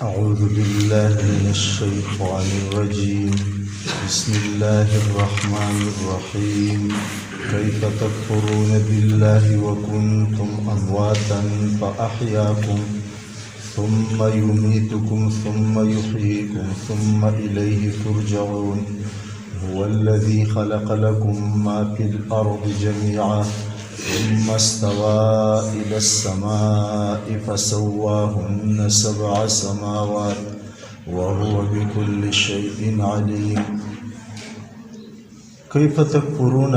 أعوذ بالله من الشيطان الرجيم. بسم الله الرحمن الرحيم. كيف تكفرون بالله وكنتم أمواتا فأحياكم ثم يميتكم ثم يحييكم ثم إليه ترجعون. هو الذي خلق لكم ما في الأرض جميعا ثم استوى إلى السماء فسواهن 7 سماوات وهو بكل شيء عليم. كيف تكفرون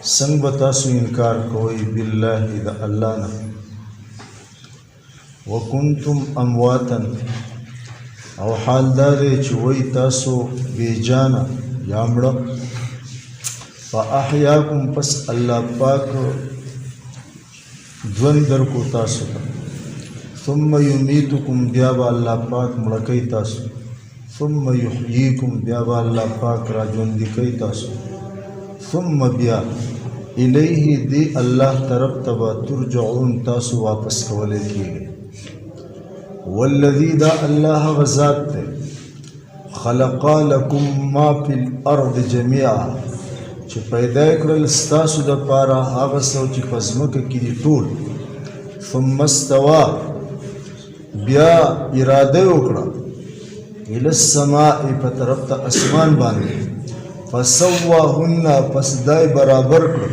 څنګه به تاسو انکار کوئ بالله د الله نه وکنتم امواتا او حال دا دی چې وای تاسو بیجانا یا مړه فاحیاکم پس الله پاک ژوند درکو تاسو ته ثم یمیتکم بیا به الله پاک مړه کوي تاسو ثم یحییکم بیا به الله پاک را ژوندي کوي تاسو ثم بیا الیه دی الله طرف ته ترجعون تاسو واپس کولی کیږي. والذی دا الله غزاد ته خلق لكم ما فی الارض جميعا چې پیدا کړل ستاسو د پاره هغه څه چې په ځمکه کې دي ټول ثم استوى بیا اراده وکړه الى السماء په طرف ته اسمان باندې فسواهن پس دای برابر کړ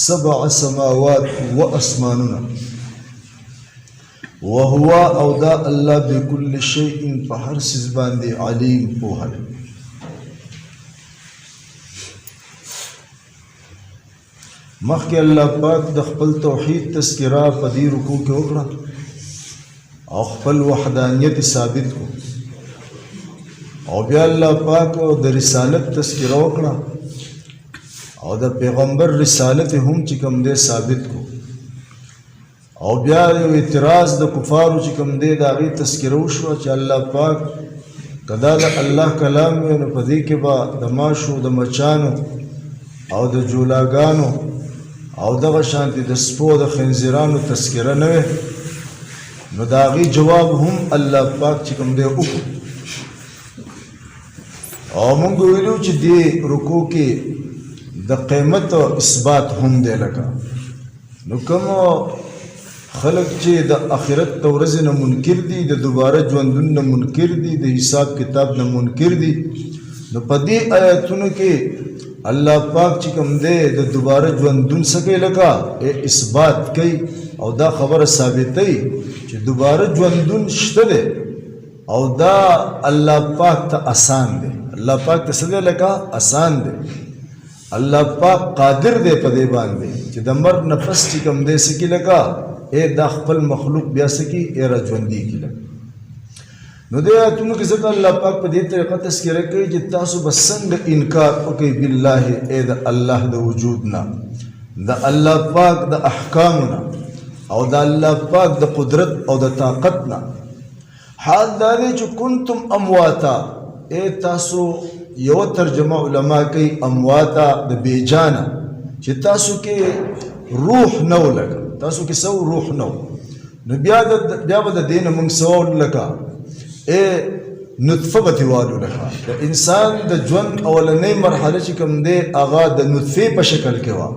7 سماوات و اسمانونه وهو او دا الله بكل شيء په هر څه باندې علیم پوهه. مخکې الله پاک د خپل توحید تذکره په دې رکوع کې وکړه او خپل وحدانیت ثابت کو او بیا الله پاک د رسالت تذکره وکړه او د پیغمبر رسالت هم چې کوم دی ثابت کو او بیا یو اعتراض د کفارو چې کوم دی د هغې تذکره وشوه چې الله پاک کدا د الله کلام وی نو په دې کې به د ماشو د مچانو او د جولاګانو او دغه شانتي د سپو د خنزیرانو تذکره نه وي نو د هغې جواب هم الله پاک چې کوم دی وکړو او مونږ ویلو چې دې رکوع کې د قیمت اثبات هم دی لکه نو کوم خلق چې د آخرت د ورځې نه منکر دي د دوباره ژوندون نه منکر دي د حساب کتاب نه منکر دي نو په دې آیاتونو کې الله پاک چې کوم دی د دوباره ژوندون څه کوي لکه اثبات کوي او دا خبره ثابتوي چې دوباره ژوندون شته دی او دا الله پاک ته آسان دی. الله پاک ته څه دی لکه آسان دی. الله پاک قادر دی په دې باندې چې د مرګ نه پس چې کوم دی څه کي لکه دا خپل مخلوق بیا څه کي را ژوندي کي لکه نو د آیاتونو کې ځکه الله پاک په دې طریقه تذکره کوي چې تاسو به څنګه انکار وکئ بالله د الله د وجود نه د الله پاک د احکامو نه او د الله پاک د قدرت او د طاقت نه. حال دا دی چې کنتم امواتا تاسو یو ترجمه علما کوي امواتا د بیجانا چې تاسو کې روح نو لګا تاسو کې سو روح نو نو بیا به د دین موږ سو لګا نطفه به دیوالو لکه د انسان د ژوند اولنۍ مرحله چې کوم دی هغه د نطفې په شکل کې وه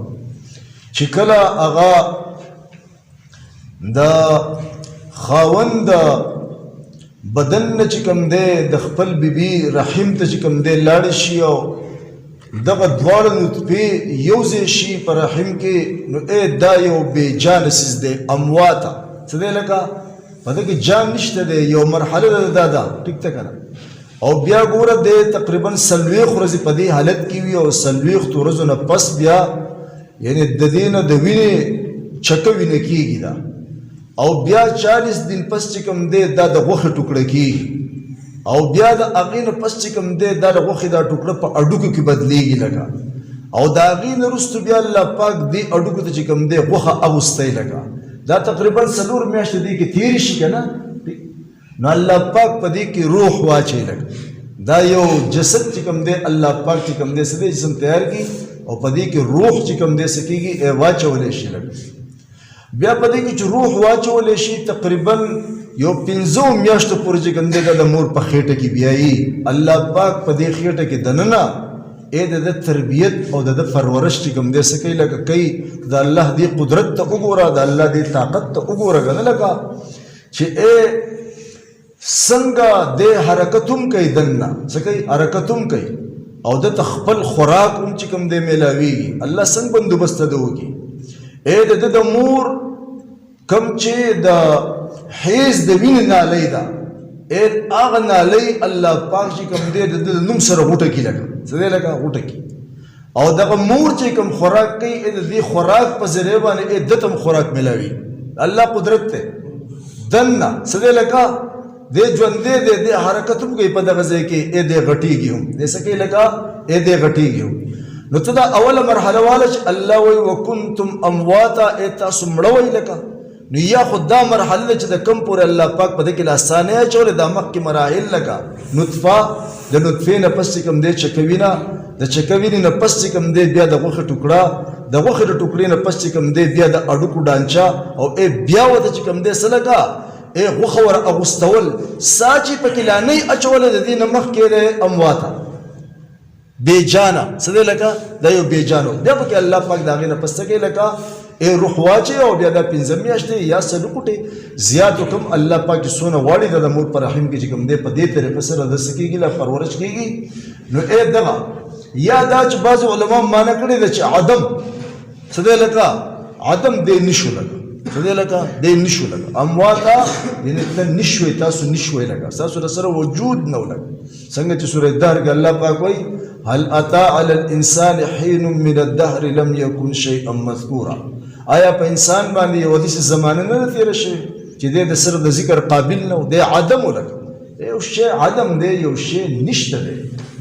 چې کله هغه د خاوند د بدن نه چې کوم دی د خپل بیبي رحم ته چې کوم دی لاړ شي او دغه دواړه نطفې یو ځای شي په رحم کې نو دا یو بېجانه څیز دی امواته څه دی لکه په دې کې جان نشته دی یو مرحله ده دا ټیک ته کنه او بیا ګوره د تقریبا 40 ورځې په دې حالت کې وي او 40 ورځو نه پس بیا یعنی د دې نه د وینې چکه وینه کېږي دا او بیا 40 دن پس چې کوم دی دا د غوښې ټوکړه کېږي او بیا د هغې نه پس چې کوم دی دا د غوښې دا ټوکړه په اډوکو کې بدلېږي لکه او د هغې نه وروسته بیا الله پاک دې اډوکو ته چې کوم دی غوښه اغوستی لکه دا تقریبا 4 میاشتې دې کې تېرې شي که نه نو الله پاک په دې کې روح واچوي لکه دا یو جسد چې کوم دی الله پاک چې کوم دی څه دی جسم تیار کړي او په دې کې روح چې کوم دی څه کېږي واچولی شي لکه بیا په دې کې چې روح واچولی شي تقریبا یو 15 میاشتو پورې چې کوم دی د مور په خېټه کې بیایي الله پاک په دې خېټه کې دننه د تربیت او د پرورش چې کوم دی څه کوي لکه کوي د الله دې قدرت ته وګوره د الله دې طاقت ته وګوره کنه لکه چې څنګه د حرکتوم کوي دننه څه کوي حرکتوم کوي او د خپل خوراک هم چې کوم دی میلاویږي الله څنګه بندوبست ده وکي د مور کم چې د حیز د وینې نالۍ ده هغه نالۍ الله پاک چې کوم دی د نوم سره غوټه کي لکه څه دی لکه غوټه کي او دغه مور چې کوم خوراک کوي د دې خوراک په ذریعه باندې دته خوراک میلاوي الله قدرت ته دنه څه دی لکه د ژوندې د حرکت کوي په دغه ځای کې د غټيږي هم د څه کوي لکه د غټيږي نو ته دا اوله مرحله واله چې الله وی وکنتم امواتا تاسو مړوي لکه نو یا خدا مرحله چې د کم پور الله پاک په دې کې لاسانه چولې د مخ کې مراحل لکه نطفه د نطفه نه پس کوم دی چکوینا د چکوینې نه پس کوم دی بیا د غوخه ټوکړه د غوخه د ټوکړې نه پس کوم دی بیا د اډوکو ډانچا او بیا وته چې کوم دی سلګه غوخه ور اغوستول ساچې پکې لانې اچول د دې نه مخ کې امواتا بے جانا سده لکه دا یو بے جانو بیا پکې الله پاک دا غي نه پس کې لکه روح واچي او بیا د 15 میاشتې یا سلوکټي زیات حکم الله پاک سونه واړي د مور پر رحم کې چې کوم دی په دې طریقې سره د سکیږي لا پرورش کیږي نو دغه یا دا چې بعض علما معنی کړی د چې عدم سده لکه عدم دې نشو لکه سده لکه دې نشو لکه امواتا دې نشوي تاسو نشوي لکه تاسو سره وجود نه لکه څنګه چې سورې دهر کې الله پاک وایي هل اتى على الانسان حين من الدهر لم يكن شيئا مذكورا آیا په انسان باندې یو داسې زمانه نه تیر شي چې د سر د ذکر قابل نه د عدم ولک یو شی عدم دی یو شی نشته دی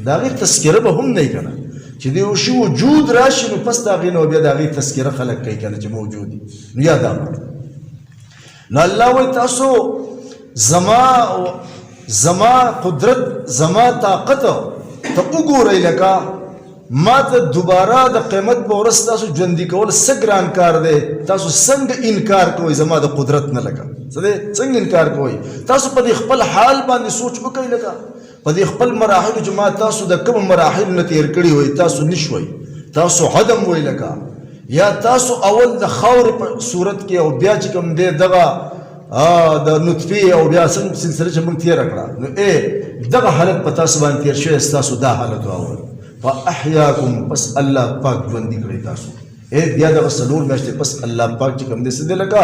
دا غي تذکره به هم نه کنه چې دی یو شی وجود راشي نو پس دا غي نو بیا دا غي تذکره خلق کوي کنه چې موجود دی نو یاد نو الله وي تاسو زما قدرت زما طاقت ته وګورئ لکه ما ته دوباره د قیمت په ورځ تاسو ژوندي کول څه ګران کار دی تاسو څنګه انکار کوئ زما د قدرت نه لکه څنګه انکار کوئ تاسو په دې خپل حال باندې سوچ وکړئ لکه په دې خپل مراحل چې ما تاسو د کوم مراحل نه تیر کړي وي تاسو نشوي تاسو عدم وي لکه یا تاسو اول د خاور په صورت کې او بیا چې کوم دی دغه د نطفه او بیا څنګه سلسله چې موږ تیر کړه نو دغه حالت په تاسو باندې تیر شوی تاسو دا حالت راوړل فاحیاکم پس الله پاک ژوندي کړی تاسو بیا دغه څلور میاشتې پس الله پاک چې کوم دی څه دی لکه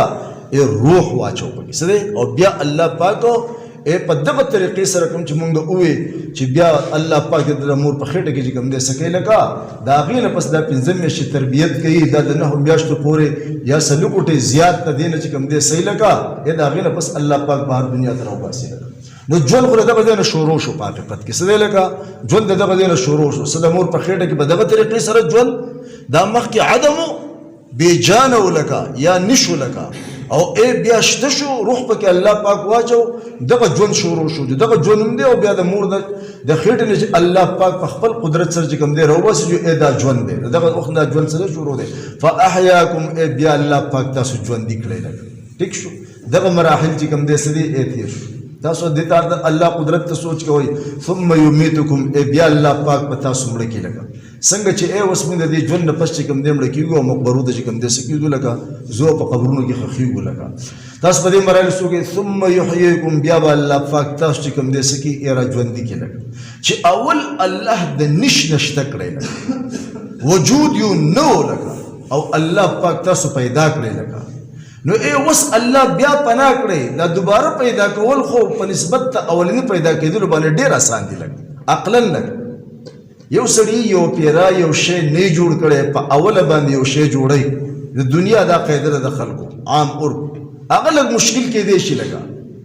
روح واچو پکې څه دی او بیا الله پاک په دغه طریقې سره کوم چې مونږ وې چې بیا الله پاک د مور په خېټه کې چې کوم دی څه کوي لکه دا غي نه پس دا 15 میاشتې تربیت کوي دا د 9 میاشتو پورې یا سلوکټي زیات ته دی نه چې کوم دی صحیح لکه دا غي نه پس الله پاک بهر دنیا ته راوباسي نو ژوند خو دغه ځای نه شروع شو په حقیقت کې څه دی لکه ژوند دغه ځای نه شروع شو څه د مور په خېټه کې په دغه طریقې سره ژوند دا مخکې عدم بې جانه ولکه یا نشو لکه او بیا شته شو روح پکې الله پاک واچو دغه ژوند شروع شو دغه ژوند دی او بیا د مور د خېټې نه الله پاک په خپل قدرت سره چې کوم دی راوباسي دا ژوند دی دغه وخت دا ژوند سره شروع دی فاحیاکم بیا الله پاک تاسو ژوند دی کړی لکه ټیک شو دغه مراحل چې کوم دی سړي تیر شو تاسو د الله قدرت ته سوچ کوئ ثم یمیتکم بیا الله پاک په تاسو مړ کې لګا څنګه چې اوس موږ د دې ژوند نه پس چې کوم دې مړ کېږو او مقبرو ته چې کوم دې سکیږو لګا زو په قبرونو کې خخېږو لګا تاسو په دې مراحل سو کې ثم یحییکم بیا الله پاک تاسو چې کوم دې سکی را ژوند کې لګا چې اول الله د نشته کړی لګا وجود یو نو لګا او الله پاک تاسو پیدا کړی لګا نو وس الله بیا پناه کړی دا دوباره پیدا کول خو په نسبت ته اولنی پیدا کېدل باندې ډیر آسان دي لګ عقلا لګ یو سړی یو پیرا یو شی نه جوړ کړي په اوله باندې یو شی جوړي د دنیا دا قاعده د خلکو عام اور هغه لږ مشکل کې دی شي لګا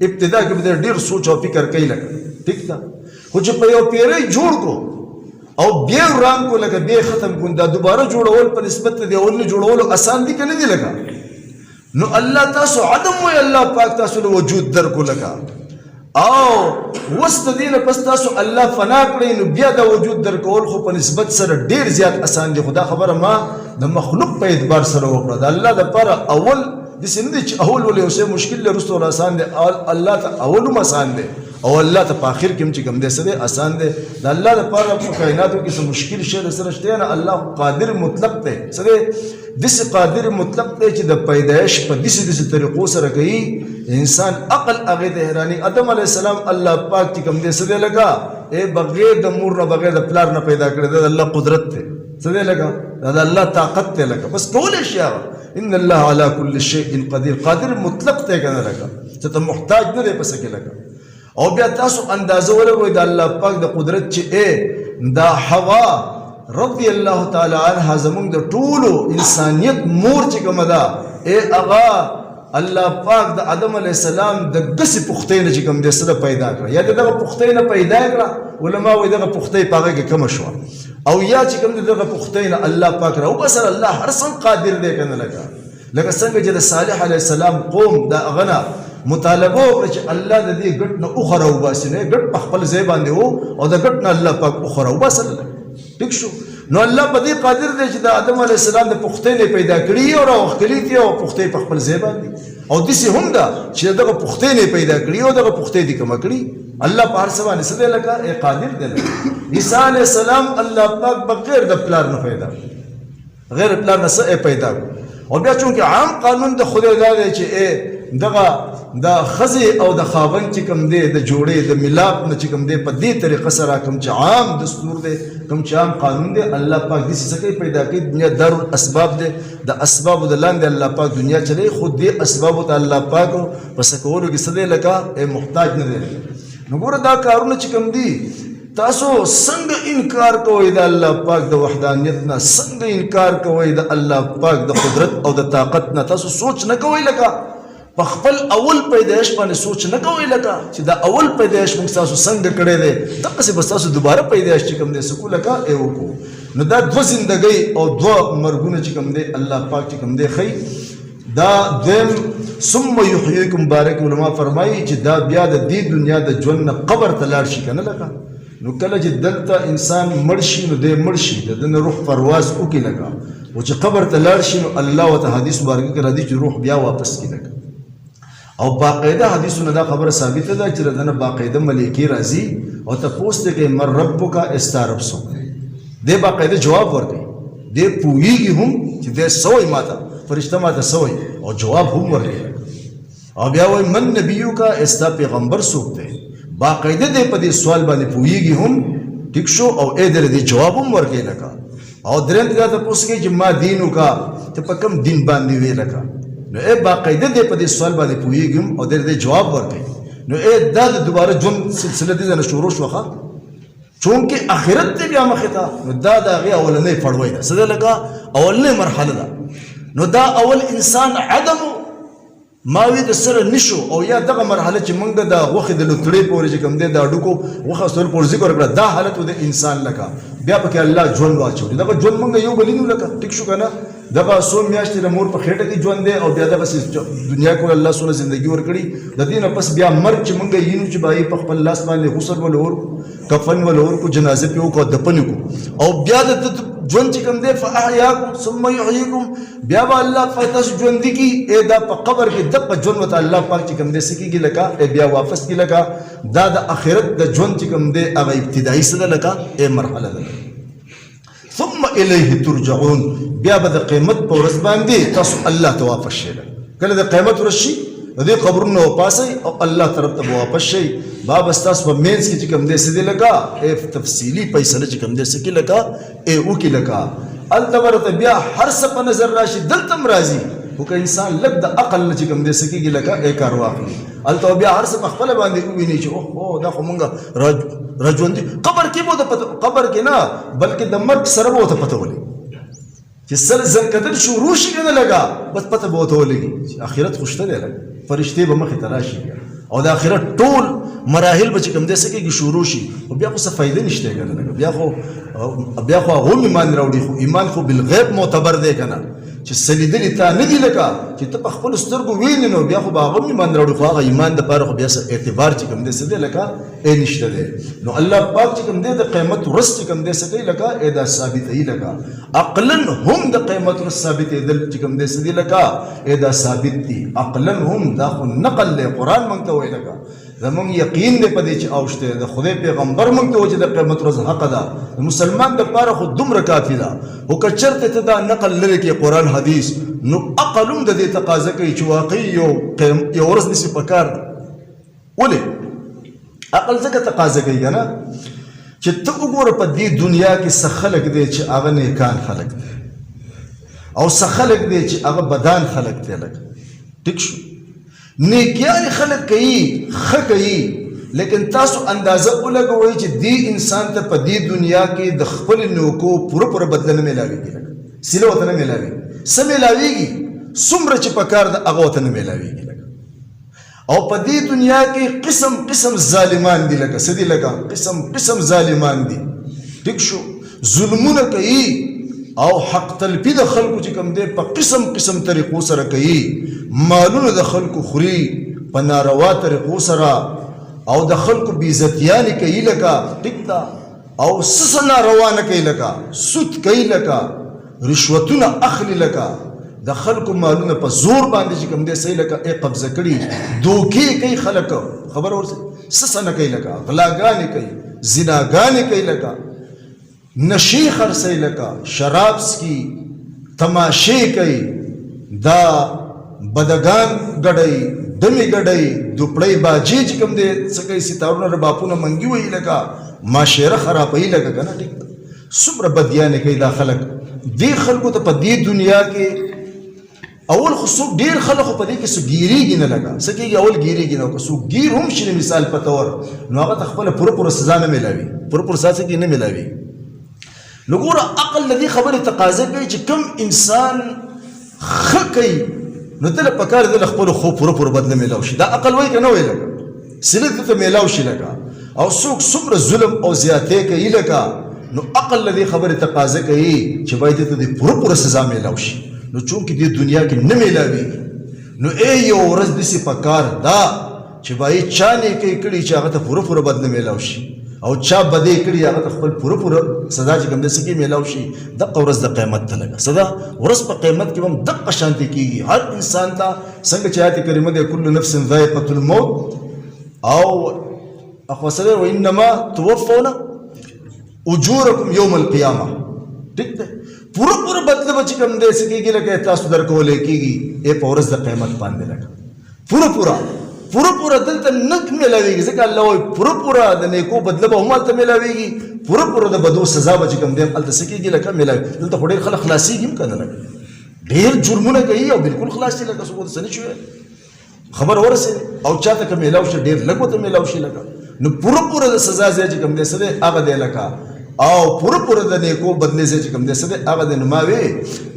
ابتدا کې به ډیر سوچ او فکر کوي لګ ٹھیک ده خو چې په یو پیرا جوړ کو او بیا رنگ کو لګ بیا ختم کو دا دوباره جوړول په نسبت ته دی اول جوړول آسان دي کنه دی لګا نو الله تاسو عدم وي الله پاک تاسو له وجود در کو لگا او وست دین پس تاسو الله فنا کړی نو بیا د وجود در کول خو په نسبت سره ډیر زیات آسان دي خدا خبره ما د مخلوق په اعتبار سره وکړه د الله د پر اول داسې نه دی چې اول ولې یو شی مشکل دی وروسته ول آسان دی الله ته اول هم آسان دی او الله ته په آخر کې هم چې کوم دی څه دی آسان دی د الله لپاره په کائناتو کې څه مشکل شی د سره شته نه الله قادر مطلق دی څه دی داسې قادر مطلق دی چې د پیدایش په داسې طریقو سره کوي انسان عقل هغې ته حیراني آدم علیه السلام الله پاک چې کوم دی څه دی لکه بغیر د مور نه بغیر د پلار نه پیدا کړی دی د الله قدرت دی څه دی لکه دا د الله طاقت دی لکه بس کولی شي هغه ان الله على كل شيء قدير قادر مطلق دی که نه لکه چې ته محتاج نه دی په څه کې لکه او بیا تاسو اندازه ولګوئ د الله پاک د قدرت چې دا حوا رضی الله تعالی عنها زمونږ د ټولو انسانیت مور چې کومه ده هغه الله پاک د آدم علیه السلام د ګسې پختۍ نه چې کوم دی څه پیدا کړه یا د دغه پختۍ نه پیدا کړه علما وایي دغه پختۍ په هغې کې کمه شوه او یا چې کوم دی دغه پختۍ نه الله پاک راوباسل الله هر څه قادر دی که نه لکه څنګه چې د صالح علیه السلام قوم د هغه نه مطالبه وکړه چې الله د دې ګټ نه اوښه راوباسي نه ګټ په خپل ځای باندې و او د ګټ نه الله پاک اوښه راوباسل ټیک شو نو الله په دې قادر دی چې د آدم علیه السلام د پختۍ نه پیدا کړي او راوښکلي دي او پختۍ په خپل ځای باندې او داسې هم ده چې دغه پختۍ نه پیدا کړي او دغه پختۍ دې کمه کړي الله په هر څه باندې څه دی لکه قادر دی لکه عیسی علیه السلام الله پاک بغیر د پلار نه پیدا غیر پلار نه څه پیدا او بیا چونکې عام قانون د خدای دا دی چې دغه د ښځې او د خاوند چې کوم دی د جوړې د ملاپ نه چې کوم دی په دې طریقه سره کوم چې عام دستور دی کوم چې عام قانون دی الله پاک داسې څه کوي پیدا کوي دنیا دارالاسباب دی د اسبابو د لاندې الله پاک دنیا چلوي خو دې اسبابو ته الله پاک په څه کولو کې څه دی لکه محتاج نه دی نو ګوره دا کارونه چې کوم دي تاسو څنګه انکار کوئ د الله پاک د وحدانیت نه څنګه انکار کوئ د الله پاک د قدرت او د طاقت نه تاسو سوچ نه کوئ لکه په خپل اول پیدایش باندې سوچ نه کوئ لکه چې دا اول پیدایش موږ تاسو څنګه کړی دی دغسې به ستاسو دوباره پیدایش چې کوم دی څه کړو لکه وکړو نو دا دوه زندګۍ او دوه مرګونه چې کوم دی الله پاک چې کوم دی ښیي دا دویم ثم یحییکم مبارک علما فرمایي چې دا بیا د دې دنیا د ژوند نه قبر ته لاړ شي که نه لکه نو کله چې دلته انسان مړ شي نو دی مړ شي د ده نه روح پرواز وکړي لکه او چې قبر ته لاړ شي نو الله ورته حدیث مبارکه کې راځي چې روح بیا واپس کړي لکه او باقاعده حدیثونه دا خبره ثابته ده چې د نه باقاعده ملایکې راځي او تپوس دی کوي من ربک استعرب څوک دی باقاعده جواب ورکوي دی پوهېږي هم چې دی څه وایي ماته فرشته ماته څه وایي او جواب هم ورکوي او بیا وایي من نبیک ستا پیغمبر څوک دی باقاعده دی په دې سوال باندې پوهېږي هم ټیک شو او دی جواب هم ورکوي لکه او درېم دا تپوس کوي چې ما دین وکړه ته په کوم دین باندې وې لکه نو باقاعده دی په دې سوال باندې پوهېږم او دی جواب ورکوي نو دا د دوباره ژوند سلسله دې نه شروع شوه چونکې آخرت دی بیا مخې ته نو دا د هغې اولنۍ پړوی ده څه ده لکه اولنۍ مرحله ده نو دا اول انسان عدم ماوی د سره نشو او یا دغه مرحله چې موږ د غوښې د لوتړې پورې چې کوم دی د هډوکو غوښه استول پورې ذکر کړه دا حالت د انسان لکه بیا پکې الله ژوند واچوي دغه ژوند موږ یو بلینو لکه ټیک شو که نه دغه څو میاشتې د مور په خېټه کې ژوند دی او بیا دغسې دنیا کې الله څونه زندګي ورکړي د دې نه پس بیا مرګ چې موږ یینو چې به په خپل لاس باندې غسل ول ورکړو کفن ول ورکړو جنازه پې وکړو دفن وکړو او بیا د ژوند چې کوم دی فاحیاکم ثم یحییکم بیا به الله پاک تاسو ژوندي کړي دا په قبر کې دغه ژوند ورته الله پاک چې کوم دی څه کېږي لکه بیا واپس کړي لکه دا د آخرت د ژوند چې کوم دی هغه ابتدایي څه ده لکه مرحله ده ثم الیه ترجعون بیا به د قیامت په ورځ باندې تاسو الله ته واپس شئ کله د قیامت ورځ شي د دې قبرونه وپاسئ او الله طرف ته به واپس شئ باب ستاسو په منځ کې چې کوم دی څه دی لکه تفصیلي فیصله چې کوم دی څه کې لکه وکړي لکه هلته ورته بیا هر څه په نظر راشي دلته هم راځي خو که انسان لږ د عقل نه چې کوم دی څه کېږي لکه کار واخلي هلته بیا هر څه په خپله باندې وویني چې اوه دا خو مونږ راژوندي قبر کې به ورته قبر کې نه بلکې د مرګ سره به ورته پته ولګي چې سر زنکدل شروع شي که نه لګه بس پته به ورته ولګي چې آخرت خو شته دی لږ فرشتې به مخې ته راشي بیا او د آخرت ټول مراحل به چې کوم دی څه کېږي شروع شي خو بیا خو څه فایده نشته که نه بیا خو هغه هم ایمان راوړي خو ایمان خو بالغیب معتبر دی که نه چې سلیدلې تا نه دي لکه چې ته په خپلو سترګو وینې نو بیا خو به هغه هم ایمان راوړي خو هغه ایمان دپاره خو بیا اعتبار چې کوم دی څه دی لکه نشته دی نو الله پاک چې کوم دی د قیامت ورځ چې کوم دی څه کوي لکه دا ثابتوي لکه عقلا هم د قیامت ورځ ثابتېدل چې کوم دی څه دی لکه دا ثابت دي عقلا هم دا خو نقل دی قرآن موږ ته وایي لکه زمونږ یقین دی په دې چې اوشته د خدای پیغمبر موږ ته وایي چې د قیامت ورځ حق ده د مسلمان دپاره خو دومره کافي ده خو که چېرته ته دا نقل لرې کړې قرآن حدیث نو عقل هم د دې تقاضا کوي چې واقعي یو ورځ داسې په کار ده ولې عقل ځکه تقاضا کوي که نه چې ته وګوره په دې دنیا کې څه خلک دی چې هغه نیکان خلک دی او څه خلک دی چې هغه بدان خلک دی لکه ټیک شو نیکیان خلک کوي ښه کوي لیکن تاسو اندازه ولګوئ چې دې انسان ته په دې دنیا کې د خپل نیوکو پوره بدله نه میلاویږي لکه سیله ورته نه میلاویږي څه میلاویږي څومره چې په کار ده هغه ورته نه میلاویږي لکه او په دې دنیا کې قسم قسم ظالمان دي لکه څه دي لکه قسم قسم ظالمان دي ټیک شو ظلمونه کوي او حق تلفي د خلکو چې کوم دی په قسم قسم طریقو سره کوي مالونه د خلکو خوري په ناروا طریقو سره او د خلکو بېعزتیانې کوي لکه ټیک ده او څه ناروا نه کوي لکه سود کوي لکه رشوتونه اخلي لکه د خلکو مالونه په زور باندې چې کوم دی صحیح لکه قبضه کړي دوکې کوي خلک خبر ورسې څه نه کوي لکه غلاګانې کوي زناګانې کوي لکه نشي خرڅوي لکه شراب څکي تماشې کوي دا بدګان ګډوي دمې ګډوي دوپړۍ باجې چې کوم دی څه کوي ستارونه رباپونه منګي وایي لکه معاشره خرابوي لکه که نه ټیک ده څومره بدیانې کوي دا خلک دې خلکو ته په دې دنیا کې اول خو څوک ډېر خلک خو په دې کې څه ګیرېږي نه لکه څه کېږي اول ګیرېږي نه که څوک ګیر هم شي مثال په طور نو هغه ته خپله پوره سزا نه میلاوي پوره سزا څه کې نه میلاوي نو ګوره عقل د دې خبرې تقاضا کوي چې کوم انسان ښه کوي نو ته له پکار دی له خپلو خو پوره بدله میلاو شي دا عقل وایي که نه وایي لکه سله ته میلاو شي لکه او څوک څومره ظلم او زیاتې کوي لکه نو عقل له دې خبرې تقاضا کوي چې باید ته د پوره سزا میلاو شي نو چونکې دې دنیا کې نه میلاویږي نو یو ورځ داسې په کار ده چې باید چا نیکۍ کړي چې هغه ته پوره بدله میلاو شي او چا بدې کړي هغه ته خپل پوره سزا چې کوم دی څه کې میلاو شي دغه ورځ د قیامت ته لګه سزا ورځ په قیامت کې هم دغه شانتې کېږي هر انسان ته څنګه چې آیت کریمه دی کل نفس ذائقة الموت او اخو سره وانما توفون اجورکم یوم القیامه ټیک دی پوره بدله به چې کوم دی څه کېږي لکه تاسو درکولی کېږي په ورځ د قیامت باندې لکه پوره دلته نه میلاویږي ځکه الله وایي پوره د نیکو بدله به هم هلته میلاویږي پوره د بدو سزا به چې کوم دی هلته څه کېږي لکه میلاوي دلته خو ډېر خلک خلاصېږي هم که نه لکه ډېر جرمونه کوي او بالکل خلاص شي لکه څوک ورته څه نه شي خبر ورسېږي او چاته که میلاو شي ډېر لږ ورته میلاو شي لکه نو پوره د سزا ځای چې کوم دی څه دی هغه دی لکه او پوره د نیکو بدلې ځای چې کوم دی څه دی هغه دی نو ما وی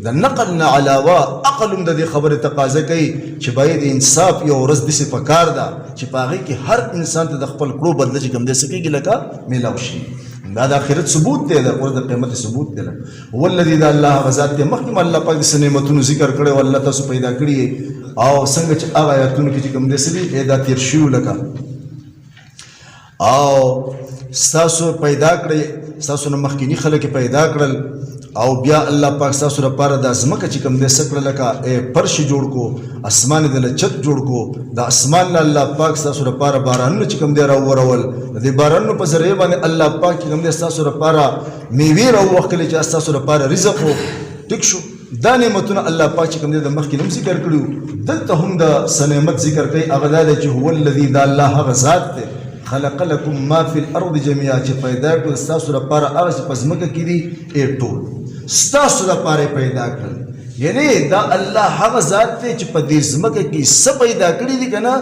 د نقل نه علاوه عقل هم د دې خبرې تقاضا کوي چې باید انصاف یو ورځ داسې په کار ده چې په هغې کې هر انسان ته د خپل کړو بدله چې کوم دی څه کېږي لکه میلاو شي دا د آخرت ثبوت دی د ورځ د قیامت ثبوت دی والذي د الله هغه ذات دی مخکې م الله پاک د څه نعمتونو ذکر کړی او الله تاسو پیدا کړي او څنګه چې هغه آیاتونو کې چې کوم دی څه دي دا تېر شوي لکه او ستاسو پیدا کړی ستاسو نه مخکیني خلک پیدا کړل او بیا الله پاک ستاسو لپاره د ځمکه چې کوم دی څه کړه لکه فرش جوړ کو اسمان یې دله چت جوړ کو د اسمان نه الله پاک ستاسو لپاره بارانونه چې کوم دی راوورول د دې بارانونو په ذریعه باندې الله پاک چې کوم دی ستاسو لپاره میوې راووښکلې چې ستاسو لپاره رزق و ټیک شو دا نعمتونه الله پاک چې کوم دی د مخکې هم ذکر کړي دلته هم د څه نعمت ذکر کوي هغه دا دی چې هو الذي دا الله هغه ذات دی خلق لكم ما في الارض جميعا چې پیدا کړل ستاسو لپاره هغه چې په ځمکه کې دي ټول ستاسو لپاره پیدا کړل یعنی دا الله هغه ذات دی چې په دې ځمکه کې څه پیدا کړي دي که نه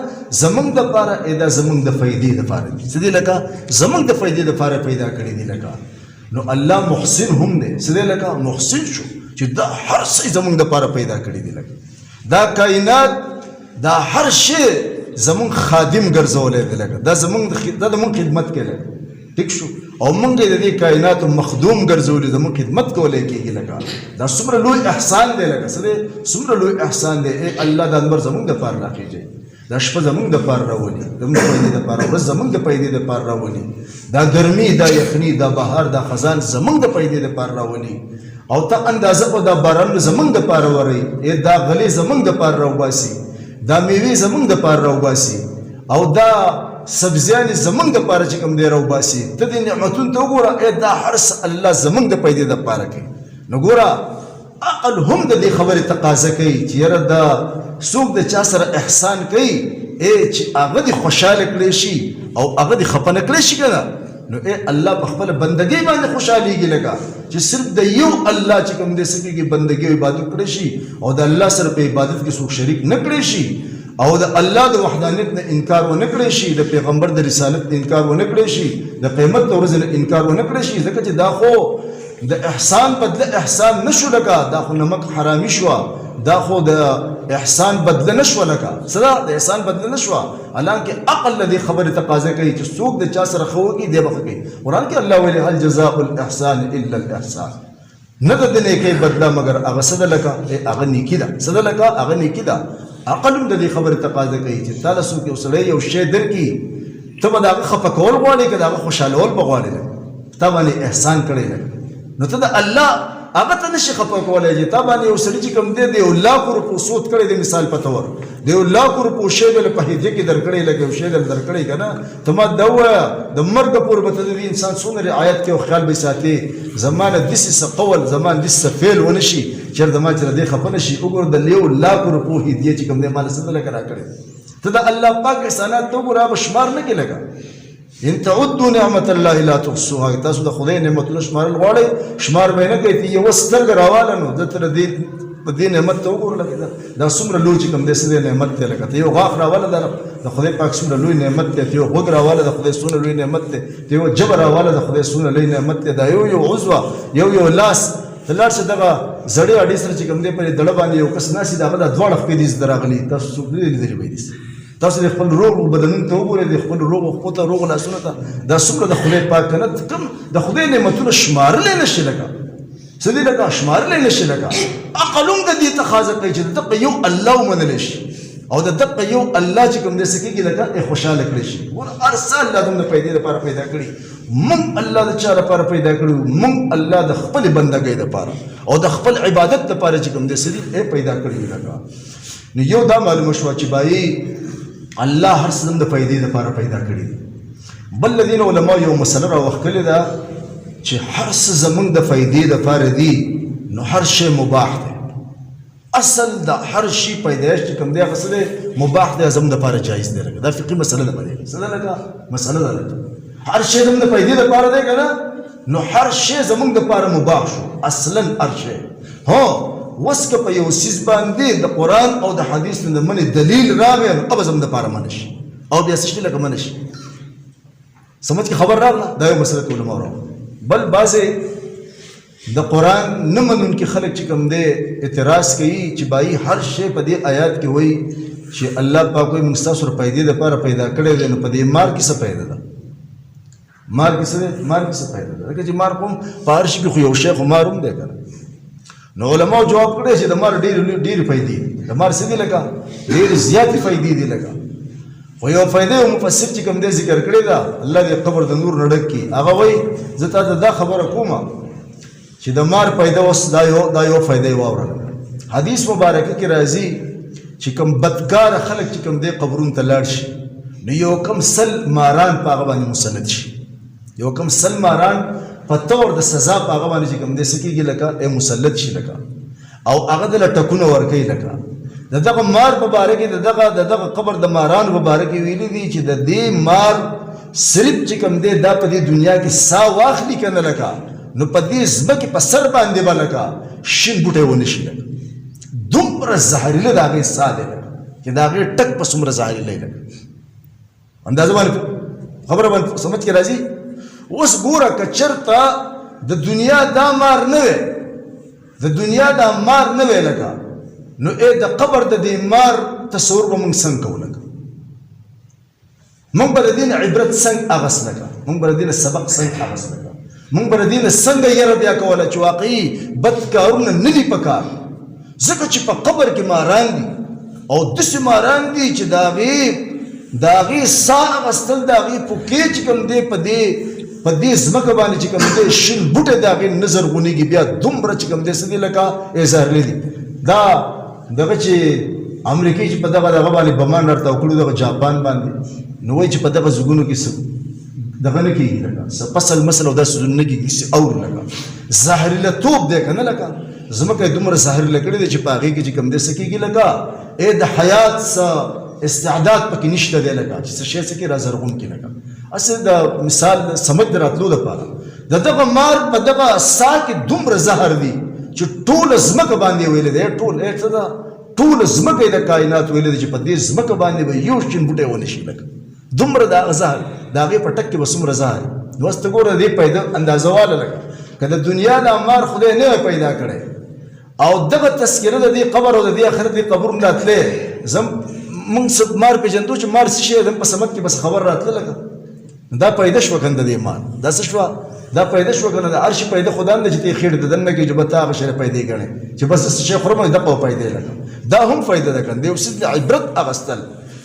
زمونږ دپاره دا زمونږ د فایدې دپاره دي څه دي لکه زمونږ د فایدې دپاره پیدا کړي دي لکه نو الله محسن هم دی څه دی لکه محسن شو چې دا هر څه زمونږ دپاره پیدا کړي دي لکه دا کائنات دا هر شی زمون خادم ګرځولې دی لکه دا زمون د مون خدمت کې لکه ټیک شو او موږ د دې کائناتو مخدوم ګرځولي زموږ خدمت کولی کېږي لکه دا څومره لوی احسان دی لکه څه دی څومره لوی احسان دی ای الله دا انبر زموږ دپاره راخېږي دا شپه زموږ دپاره راولي زموږ د پیدې دپاره ورځ زموږ د پیدې دپاره راولي دا ګرمي دا یخني دا بهار دا خزان زموږ د پیدې دپاره راولي او ته اندازه په دا باران زموږ دپاره ورئ ای دا غلې زموږ دپاره راوباسي دا میوې زموږ دپاره راوباسي او دا سبزیانې زموږ دپاره چې کوم دی راوباسي ته دې نعمتونو ته وګوره ای دا هر څه الله زموږ د پیدې دپاره کوي نو ګوره عقل هم د دې خبرې تقاضا کوي چې یاره دا څوک د چا سره احسان کوي ای چې هغه دې خوشحاله کړی شي او هغه دې خفه نه کړی شي که نه نو ای الله په خپله بندګۍ باندې خوشحالېږي لکه چې صرف د یو الله چې کوم دی څه کېږي بندګۍ او عبادت کړی شي او د الله سره په عبادت کې څوک شریک نه کړی شي او د الله د وحدانیت نه انکار ونه کړی شي د پیغمبر د رسالت نه انکار ونه کړی شي د قیامت د ورځې نه انکار ونه کړی شي ځکه چې دا خو د احسان بدله احسان نشو لکه دا خو نمک حرامي شوه دا خو د احسان بدله نشوه لکه څه ده د احسان بدله نشوه حالانکه عقل له دې خبرې تقاضا کوي چې څوک د چا سره ښه وکړي دی به ښه کوي قرآن کې الله ویلي هل جزاء الاحسان الا الاحسان نه د دې نیکۍ بدله مګر هغه څه ده لکه هغه نیکي ده څه ده لکه هغه نیکي ده عقل هم د دې خبرې تقاضا کوي چې تا له څوک یو سړی یو شی درکړي ته به د هغه خفه کول غواړې که د هغه خوشحالول به غواړې تا باندې احسان کړی لکه نو ته د الله هغه ته نشي خفه کولی چې تا باندې یو سړي چې کوم دی د یو لاکو روپو سود کړی دی مثال په طور د یو لاکو روپو شی به په هدیه کې درکړی لکه یو شی در درکړی که نه ته ما دا ووایه د مرګه پورې به ته د دې انسان څومره رعایت کوي او خیال به یې ساتې زما نه داسې څه قول زما نه داسې څه فعل ونه شي چېرته ما چې له دې خفه نه شي وګوره د یو لاکو روپو هدیه چې کوم دی ما له څه لکه راکړې ته د الله پاک احسانات ته وګوره هغه شمار نه کړې لکه ان تعدوا نعمت الله لا تحصوها تاسو د خدای نعمتونه شمارل غواړئ شمار به یې نه کوئ ته یوه سترګه راواله نو ده ته په دې نعمت ته وګوره لکه دا څومره لوی چې کوم دی څه دی نعمت دی لکه ته یو غاښ راواله د خدای پاک څومره لوی نعمت دی ته یو غوږ راواله د خدای څومره لوی نعمت دی ته یو ژبه راواله د خدای څومره لوی نعمت دی دا یو عضوه یو لاس ته لاړ شه دغه زړې اډې سره چې کوم دی پرې دړه باندې یو کس ناست دي د هغه دا دواړه خپې دي زده راغلي تاسو څوک نه دي لیدلي به دي تاسو د خپل روغ بدنونو ته وګورئ د خپل روغ خپو ته روغ لاسونو ته دا څومره د خدای پاک که نه کوم د خدای نعمتونه شمارلی نه شي لکه څه دي لکه شمارلی نه شي لکه عقل هم د دې تقاضا کوي چې د دقه یو الله ومنلی شي او د دقه یو الله چې کوم دی څه کېږي لکه خوشحاله کړی شي ګوره هر څه الله زموږ د پیدې لپاره پیدا کړي موږ الله د چا لپاره پیدا کړي موږ الله د خپلې بندګۍ لپاره او د خپل عبادت لپاره چې کوم دی څه دي پیدا کړي لکه نو یو دا معلومه شوه چې بایي الله هر څه د پیدې لپاره پیدا کړي دي بل الذین علما یو مسله راوښکلې ده چې هر څه زموږ د فایدې لپاره دي نو هر شی مباح دی اصل د هر شي پیدایش چې کوم دی هغه څه دی مباح دی زموږ دپاره جایز دی لکه دا فقهي مسله ده په دې څه ده لکه مسله ده لکه هر شی زموږ د پیدې لپاره دی که نه نو هر شی زموږ دپاره مباح شو اصلا هر شی هو اوس که په یو څیز باندې د قرآن او د حدیث نه د منې دلیل راغی نو هغه زموږ دپاره منع شي او بیا څه شي لکه منع شي سمجھ کې خبر راغله دا یو مسله علماء راغله بل بعضې د قرآن نه منونکي خلک چې کوم دی اعتراض کوي چې بایي هر شی په دې آیات کې وایي چې الله پاک وایي موږ ستاسو پیدې دپاره پیدا کړی دی نو په دې مار کې څه پیدا ده مار کې څه دی مار کې څه پیدا ده ځکه چې مار خو په هر شي کې خو یو شی خو مار هم دی که نو علماء جواب کړی چې د مار ډېرې فایدې دي د مار څه دي لکه ډېرې زیاتې فایدې دي لکه خو یو فایده یو مفسر چې کوم دی ذکر کړې ده الله دې قبر د نور نه ډک کړي هغه وایي زه تا ته دا خبره کومه چې د مار پیدا اوس دا یو فایده یې واوره حدیث مبارکه کې راځي چې کوم بدکاره خلک چې کوم دی قبرونو ته لاړ شي نو یو کم سل ماران په هغه باندې مسلط شي یو کم سل ماران په طور د سزا په هغه باندې چې کوم دی څه کېږي لکه مسلط شي لکه او هغه دله ټکونه ورکوي لکه د دغه مار په باره کې د دغه قبر د مارانو په باره کې ویلي دي چې د دې مار صرف چې کوم دی دا په دې دنیا کې سا واخلي که نه لکه نو په دې ځمکې په سر باندې به لکه شین بوټی ونه شي لکه دومره زهریله د هغې سا دی لکه چې د هغې ټک په څومره زهریلی لکه اندازه باندې خبره باندې سمجھ کې راځي اوس ګوره که چېرته د دنیا دا مار نه وی د دنیا دا مار نه وی لکه نو د قبر د دې مار تصور به موږ څنګه کوو لکه مونږ به د دې نه عبرت څنګه اخیستل کا، مونږ به د دې نه سبق څنګه اخیستل کا، مونږ به د دې نه څنګه یره بیا کوله چې واقعي بد کارونه نه دي پکار. ځکه چې په قبر کې ماران دي او داسې ماران دي چې د هغې ساه اخیستل د هغې پوکې چې کوم دی په دې ځمکه باندې چې کوم دی شل بوټی د هغې نه زرغونېږي، بیا دومره چې کوم دی څه دي لکه اظهارلی دي. دا دغه چې امریکې چې په دغه باندې بمان ورته وکړو دغه جاپان باندې، نو وایي چې په دغه ځګونو کې څه دغه نه کېږي لکه څه فصل مسل او داسې نه کېږي څه اور لکه زهریلتوب دی که نه لکه ځمکه یې دومره زهریله کړې دی چې په هغې کې چې کوم دی څه کېږي لکه د حیات څه استعداد پکې نشته دی لکه چې څه شی څه کې را زرغون کړي لکه. اصل د مثال سمج د راتلو دپاره د دغه مار په دغه ساه کې دومره زهر دی چې ټوله ځمکه باندې ویلی دی، ټوله ځمکه یې د کائنات ویلی دی چې په دې ځمکه باندې به یو شین بوټی ونه شي لکه دومره د هغه زهر د هغې په ټک کې به څومره زهر وي. نو اوس ته ګوره د دې پیدا اندازه واله لکه که د دنیا دا مار خدای نه وی پیدا کړی او دغه تذکره د دې قبر او د دې آخرت دې قبرونه راتلی موږ مار پېژندو چې مار څه شی په سمت کې بس خبر راتله لکه دا پیدا شوه که نه د دې مار دا څه شوه دا پیدا شوه که نه د هر شي پیدا خو دا نه ده چې ته یې خېټ د دننه کړي چې به ته هغه شی پیدا ګڼې چې بس څه شی خورم دغه پیدا لکه دا هم فایده ده که د یو څیز نه عبرت اخیستل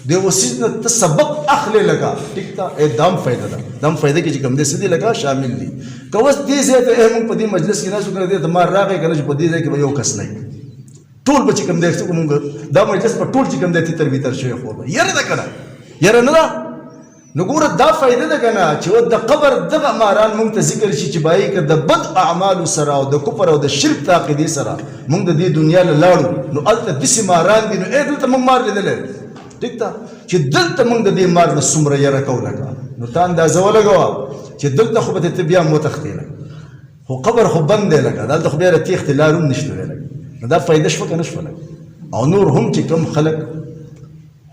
د یو څیز نه ته سبق اخلې لکه ټیک ده دا هم فایده ده دا هم فایده کې چې کوم دی څه دي لکه شامل دي. که اوس دې ځای ته موږ په دې مجلس کې ناست وو که نه دې ته مار راغی که نه چې په دې ځای کې به یو کس نه ټول به چې کوم دی مونږ دا مجلس په ټول چې کوم دی تتر بیتر شوی خو به یره ده که نه یره نه ده. نو ګوره دا فایده ده که نه چې د قبر دغه ماران مونږ ته ذکر شي چې بایي که د بد اعمالو سره او د کفر او د شرک د عقیدې سره مونږ د دې دنیا له لاړو نو هلته داسې ماران دي نو دلته مونږ مار لیدلی ټیک ده چې دلته مونږ د دې مار نه څومره یره کوو لکه نو ته اندازه ولګوه چې دلته خو به ته بیا وتښتې لکه خو قبر خو بند دی لکه دلته خو بیا د تېښتې لار هم نشته دی لکه نو دا فایده شوه که نه شوه لکه. او نور هم چې کوم خلک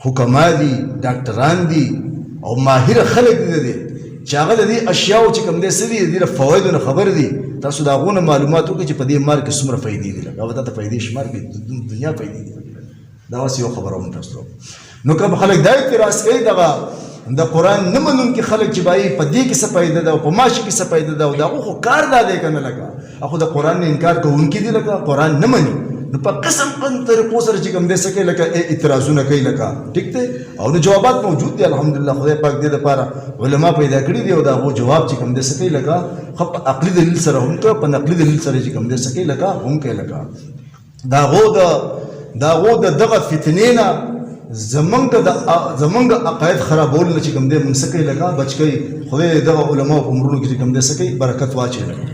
حکما دي ډاکټران دي او ماهره خلک دي د دې چې هغه د دې اشیاو چې کوم دی څه دي د دې له فوایدو نه خبر دي تاسو د هغو نه معلومات وکړئ چې په دې مار کې څومره فایدې دي لکه او تا ته فایدې شمار کړي دنیا فایدې دي دا اوس یو خبره هم تاسو نو کوم خلک دا اعتراض کوي دغه د قرآن نه منونکي خلک چې بایي په دې کې څه فایده ده او په ماشي کې څه فایده ده او د هغو خو کار دا دی که نه لکه هغو د قرآن نه انکار کوونکي دي لکه قرآن نه مني نو په قسم طریقو سره چې کوم دی څه کوي لکه اعتراضونه کوي لکه ټیک دی او نو جوابات موجود دي الحمدلله خدای پاک دې دپاره علما پیدا کړي دي او د هغو جواب چې کوم دی څه کوي لکه ښه په عقلي دلیل سره هم کوي په نقلي دلیل سره چې کوم دی څه کوي لکه هم کوي لکه د هغو د دغه فتنې نه زمونږ عقاید خرابول نه چې کوم دی مونږ څه کوي لکه بچ کوي خدای دغه علماو په عمرونو کې چې کوم دی څه کوي برکت واچوي لکه.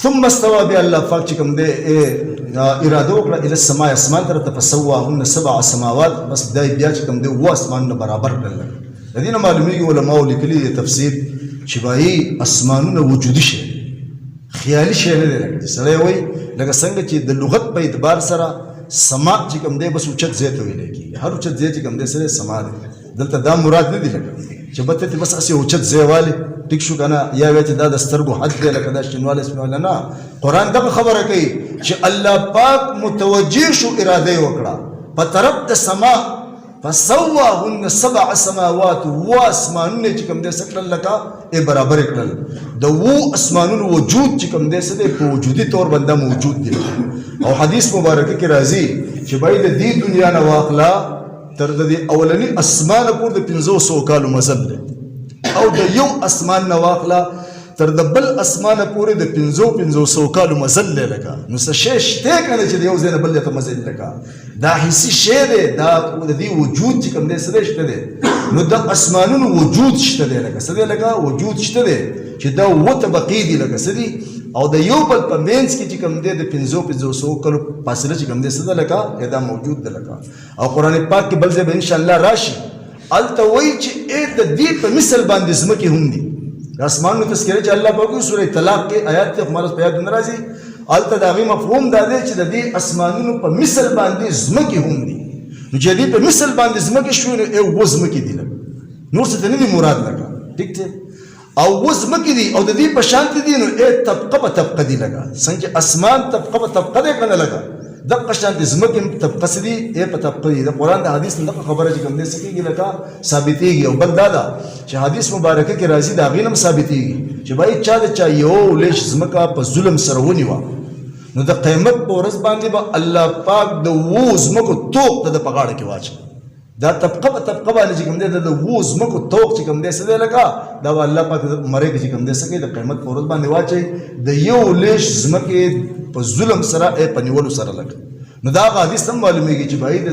ثم استوى بیا الله پاک چې کوم دی اراده وکړه الى السماء اسمان ته فسواهن 7 سماوات بس دا بیا چې کوم دی اووه اسمانونه برابر کړل. د دې نه معلومیږي علماو لیکلي تفسیر چې وایي اسمانونه وجودي شی خیالي شی نه دی لکه سړی وایي لکه څنګه چې د لغت په اعتبار سره سما چې کوم دی بس اوچت ځای ته ویلی کېږي هر اوچت ځای چې کوم دی سره سما دی دلته دا مراد نه دی لکه چې بته ته بس هسې اوچت ځای والی ټیک شو که نه یا وایي چې دا د سترګو حد دی لکه دا شینوالی سپینوالی نه قرآن دغه خبره کوي چې الله پاک متوجه شو اراده یې وکړه په طرف د سما فسواهن 7 سماوات و اسمانونه چې کوم دی څه کړل لکه برابر یې کړل د و اسمانونو وجود چې کوم دی څه دی په وجودي طور باندې موجود دی او حدیث مبارکه کې راځي چې باید د دې دنیا نه واخله تر د دې اولني اسمانه پورې د 500 کالو مزل دی او د یو اسمان نه واخله تر د بل اسمانه پورې د 500 کالو مزل دی لکه نو څه شی شته که نه چې د یو ځای نه بل ځای ته مزل لکه دا حسي شی دی دا د دې وجود چې کوم دی څه دی شته دی نو د اسمانونو وجود شته دی لکه څه دی لکه وجود شته دی چې دا اووه طبقې دي لکه څه دي او د یو بل په منځ کې چې کوم دی د 500 کلو فاصله چې کوم دی څه ده لکه دا موجود ده لکه او قرآن پاک کې بل ځای به انشاءالله راشي هلته وایي چې د دې په مثل باندې ځمکې هم دي د اسمانونو تذکره چې الله پاک سورې طلاق کې آیات کې همارس په یاد نه راځي هلته د هغې مفهوم دا دی چې د دې اسمانونو په مثل باندې ځمکې هم دي نو چې دې په مثل باندې ځمکې شوې نو اووه ځمکې دي لکه نور څه ته نه دي مراد لکه ټیک دی او وزمکې دي او د دې په شان دي نو طبقه په طبقه دي لګه څنګه چې اسمان طبقه په طبقه دی کنه لګه دغه شان د زمکه طبقه سدي ای په طبقه دی د قران د حدیث دغه خبره چې کوم دې سکیږي لکه ثابتېږي او بل دا چې حدیث مبارکه کې راځي دا غینم ثابتېږي چې بای چا یو لیش زمکه په ظلم سره ونیوه نو د قیامت په ورځ باندې به الله پاک د وو زمکو توق ته د پغاړه کې واچي دا طبقه په طبقه باندې چې کوم دی د وو زمکو توق چې کوم دی څه دی لکه دا به الله پاک مرګ چې کوم دی څه کوي د قیامت په ورځ باندې واچي د یو لیش زمکې په ظلم سره په نیولو سره لکه نو دا حدیث هم معلومیږي چې بای د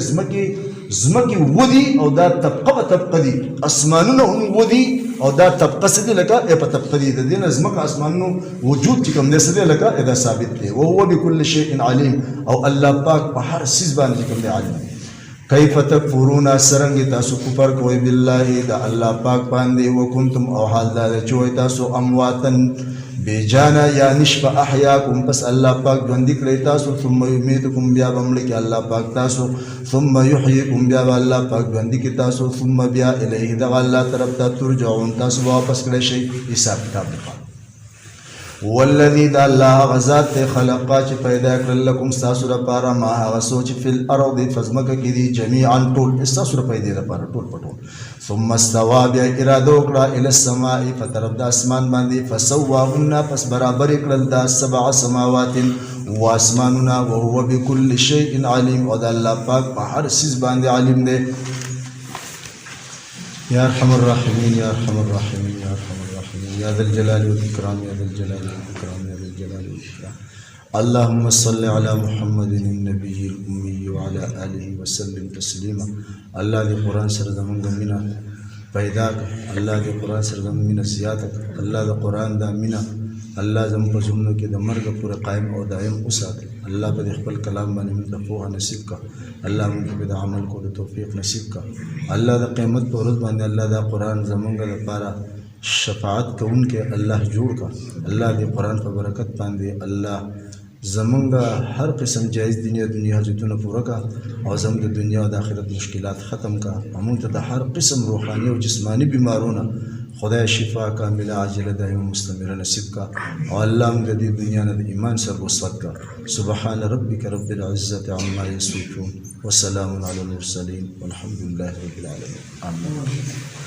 زمکې ودی او دا طبقه په طبقه دي اسمانونه هم ودی او دا طبقه سدي لکه په طبقه دي د دین زمکه اسمانونو وجود چې کوم دی سدي لکه دا ثابت دی او هو بكل شيء عليم او الله پاک په هر چیز باندې کوم دی عالم کیف تکفرون سرنګ تاسو کفر کوئ بالله دا الله پاک باندې وکنتم او حال دا چې تاسو امواتن بیجانا یا نشف احیاکم پس الله پاک ژوند کړی تاسو ثم یمیتکم بیا بمړي کې الله پاک تاسو ثم یحییکم بیا الله پاک ژوند کې تاسو ثم بیا الیه دا الله طرف ته ترجعون تاسو واپس کړئ شي حساب کتاب لپاره والذي دا الله غزاد خلقا چې پیدا کړل لكم تاسو لپاره ما هغه سوچ فی الارض فزمکه کې دي جميعا ټول تاسو لپاره لپاره ټول پټول ثم استوى بیا اراده وکړه الى السماء فطرف د اسمان باندې فسواهن پس برابر کړل دا 7 سماوات واسماننا وهو بكل شيء عليم او دا الله پاک په هر چیز باندې عالم دی یا ارحم الراحمین یا ارحم الراحمین یا ارحم الراحمین یا ذا الجلال والاکرام یا ذا الجلال والاکرام یا ذا الجلال والاکرام اللهم صل على محمد النبي الأمي وعلى آله وسلم تسليما الله دې قرآن سره زمونږ مینه پیدا کړه الله دې قرآن سره زمونږ مینه زیاته کړه الله د قرآن دا مینه الله زموږ په زړونو کې د مرګ پورې قائم او دائم وساتي الله په خپل کلام باندې موږ ته پوهه نصیب کړه الله موږ ته د عمل کولو توفیق نصیب کړه الله د قیامت په ورځ باندې الله دا قرآن زمونږ لپاره شفاعت کوونکې الله جوړ کړه الله دې قرآن په برکت باندې الله زمونږ هر قسم جایز دنیا حاجتونه پوره کړه او زموږ د دنیا او د آخرت مشکلات ختم کړه او موږ ته د هر قسم روحاني او جسمانی بیمارونه خدای شفا کامله عاجله دائمه مستمره نصیب کړه او الله موږ د دنیا نه د ایمان سره وسعت کړه سبحان ربک رب العزة عما یصفون وسلام علی المرسلین والحمد لله رب العالمین آمین